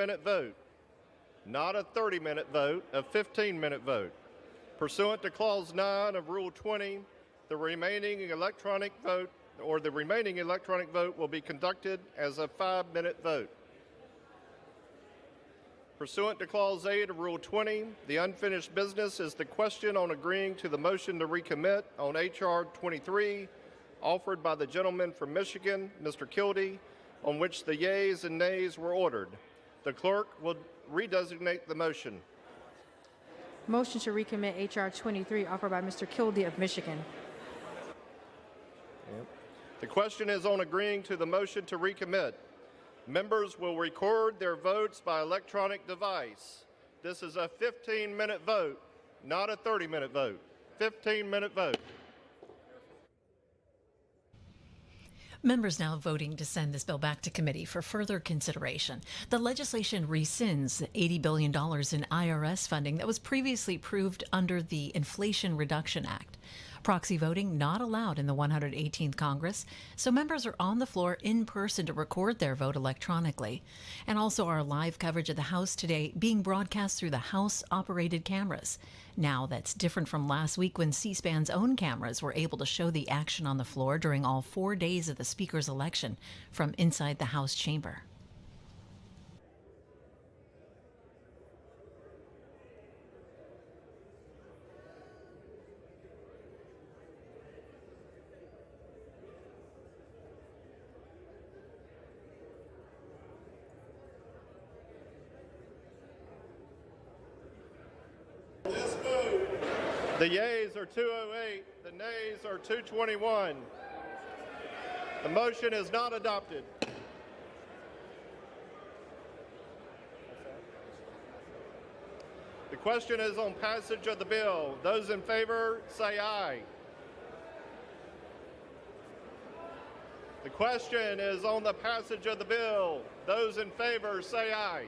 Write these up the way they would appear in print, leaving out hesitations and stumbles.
15-minute vote, not a 30-minute vote, a 15-minute vote. Pursuant to Clause 9 of Rule 20, the remaining electronic vote will be conducted as a 5-minute vote. Pursuant to Clause 8 of Rule 20, the unfinished business is the question on agreeing to the motion to recommit on H.R. 23, offered by the gentleman from Michigan, Mr. Kildee, on which the yeas and nays were ordered. The clerk will redesignate the motion. Motion to recommit H.R. 23, offered by Mr. Kildee of Michigan. The question is on agreeing to the motion to recommit. Members will record their votes by electronic device. This is a 15-minute vote, not a 30-minute vote. 15-minute vote. Members now voting to send this bill back to committee for further consideration. The legislation rescinds $80 billion in IRS funding that was previously approved under the Inflation Reduction Act. Proxy voting not allowed in the 118th Congress, so members are on the floor in person to record their vote electronically. And also our live coverage of the House today being broadcast through the House-operated cameras. Now that's different from last week when C-SPAN's own cameras were able to show the action on the floor during all 4 days of the Speaker's election from inside the House chamber. The yeas are 208, the nays are 221. The motion is not adopted. The question is on passage of the bill. Those in favor say aye. The question is on the passage of the bill. Those in favor say aye.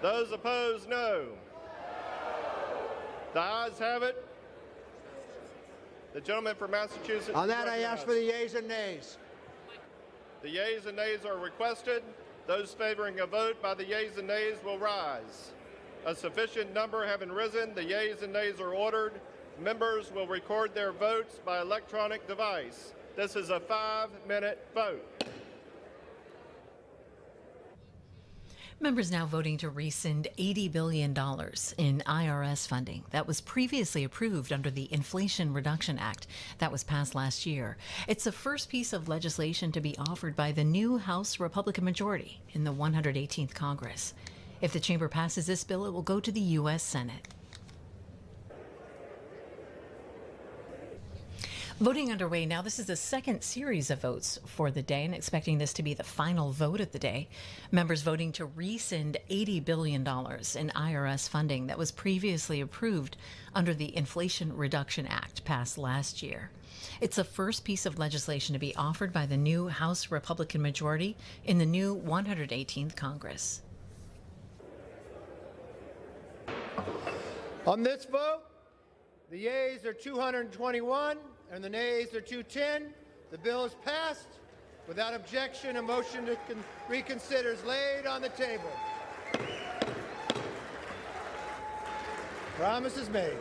Those opposed, no. The ayes have it. The gentleman from Massachusetts. On that, I ask for the yeas and nays. The yeas and nays are requested. Those favoring a vote by the yeas and nays will rise. A sufficient number having risen, the yeas and nays are ordered. Members will record their votes by electronic device. This is a 5-minute vote. Members now voting to rescind $80 billion in IRS funding that was previously approved under the Inflation Reduction Act that was passed last year. It's the first piece of legislation to be offered by the new House Republican majority in the 118th Congress. If the chamber passes this bill, it will go to the U.S. Senate. Voting underway now. This is the second series of votes for the day, and expecting this to be the final vote of the day. Members voting to rescind $80 billion in IRS funding that was previously approved under the Inflation Reduction Act passed last year. It's the first piece of legislation to be offered by the new House Republican majority in the new 118th Congress. On this vote, the yeas are 221 and the nays are 210. The bill is passed. Without objection, a motion to reconsider is laid on the table. Promise is made.